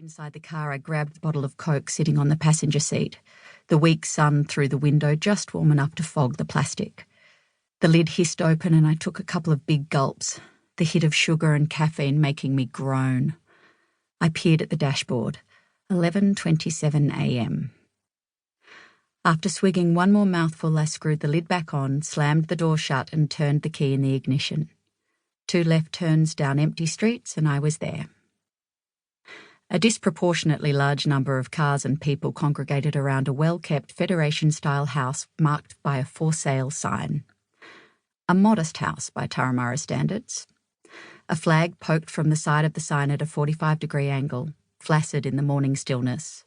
Inside the car, I grabbed the bottle of Coke sitting on the passenger seat, the weak sun through the window just warm enough to fog the plastic. The lid hissed open and I took a couple of big gulps, the hit of sugar and caffeine making me groan. I peered at the dashboard. 11:27 a.m. After swigging one more mouthful, I screwed the lid back on, slammed the door shut and turned the key in the ignition. 2 left turns down empty streets and I was there. A disproportionately large number of cars and people congregated around a well-kept Federation-style house marked by a for sale sign. A modest house by Turramurra standards. A flag poked from the side of the sign at a 45-degree angle, flaccid in the morning stillness.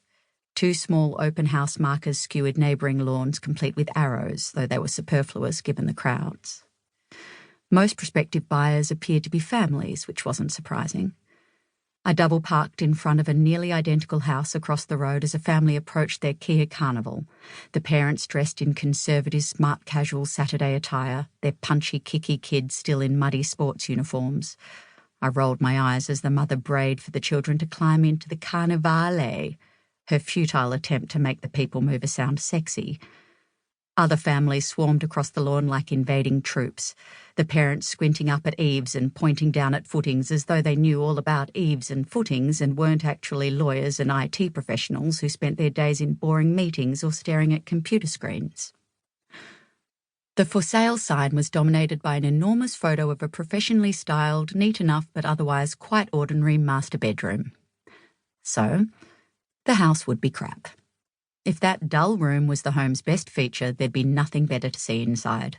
2 small open house markers skewered neighbouring lawns complete with arrows, though they were superfluous given the crowds. Most prospective buyers appeared to be families, which wasn't surprising. I double-parked in front of a nearly identical house across the road as a family approached their Kia Carnival, the parents dressed in conservative smart casual Saturday attire, their punchy kicky kids still in muddy sports uniforms. I rolled my eyes as the mother brayed for the children to climb into the Carnivale, her futile attempt to make the people mover sound sexy. Other families swarmed across the lawn like invading troops, the parents squinting up at eaves and pointing down at footings as though they knew all about eaves and footings and weren't actually lawyers and IT professionals who spent their days in boring meetings or staring at computer screens. The for sale sign was dominated by an enormous photo of a professionally styled, neat enough but otherwise quite ordinary master bedroom. So, the house would be crap. If that dull room was the home's best feature, there'd be nothing better to see inside.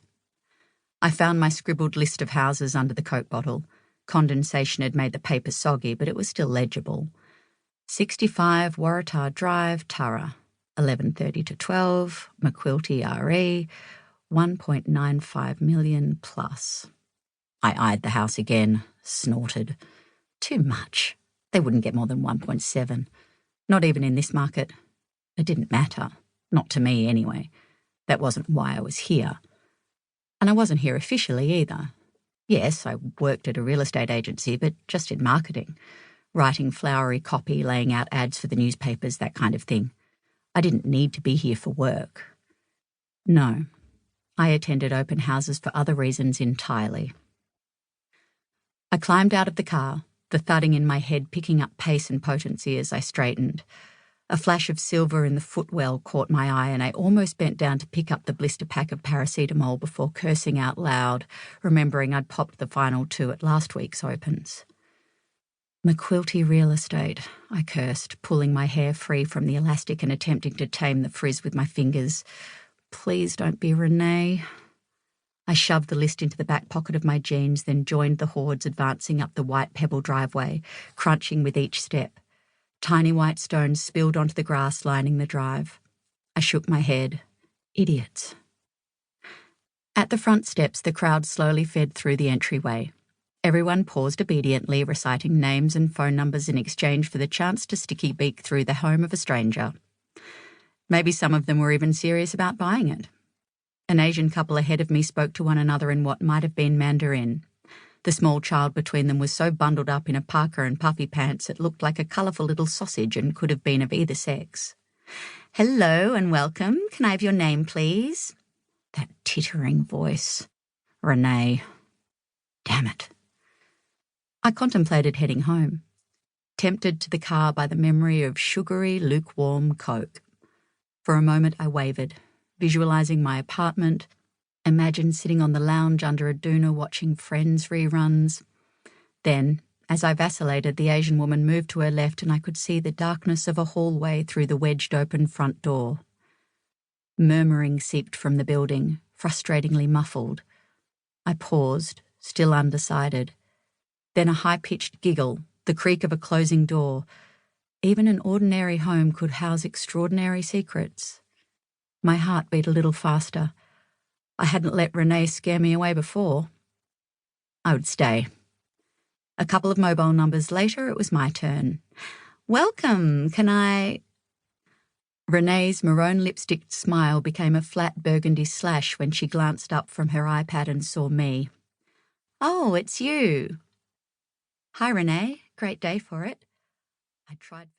I found my scribbled list of houses under the Coke bottle. Condensation had made the paper soggy, but it was still legible. 65 Waratah Drive, Tara. 11:30 to 12, McQuilty RE, 1.95 million plus. I eyed the house again, snorted. Too much. They wouldn't get more than 1.7. Not even in this market. It didn't matter. Not to me, anyway. That wasn't why I was here. And I wasn't here officially either. Yes, I worked at a real estate agency, but just in marketing. Writing flowery copy, laying out ads for the newspapers, that kind of thing. I didn't need to be here for work. No. I attended open houses for other reasons entirely. I climbed out of the car, the thudding in my head picking up pace and potency as I straightened. A flash of silver in the footwell caught my eye and I almost bent down to pick up the blister pack of paracetamol before cursing out loud, remembering I'd popped the final 2 at last week's opens. McQuilty Real Estate, I cursed, pulling my hair free from the elastic and attempting to tame the frizz with my fingers. Please don't be Renee. I shoved the list into the back pocket of my jeans, then joined the hordes advancing up the white pebble driveway, crunching with each step. Tiny white stones spilled onto the grass lining the drive. I shook my head. Idiots. At the front steps, the crowd slowly fed through the entryway. Everyone paused obediently, reciting names and phone numbers in exchange for the chance to sticky beak through the home of a stranger. Maybe some of them were even serious about buying it. An Asian couple ahead of me spoke to one another in what might have been Mandarin. The small child between them was so bundled up in a parka and puffy pants it looked like a colourful little sausage and could have been of either sex. "Hello and welcome. Can I have your name, please?" That tittering voice. Renee. Damn it. I contemplated heading home, tempted to the car by the memory of sugary, lukewarm Coke. For a moment I wavered, visualising my apartment. Imagine sitting on the lounge under a doona watching Friends reruns. Then, as I vacillated, the Asian woman moved to her left and I could see the darkness of a hallway through the wedged-open front door. Murmuring seeped from the building, frustratingly muffled. I paused, still undecided. Then a high-pitched giggle, the creak of a closing door. Even an ordinary home could house extraordinary secrets. My heart beat a little faster. I hadn't let Renee scare me away before. I would stay. A couple of mobile numbers later, it was my turn. "Welcome, can I—" Renee's maroon lipsticked smile became a flat burgundy slash when she glanced up from her iPad and saw me. "Oh, it's you." "Hi, Renee. Great day for it." I tried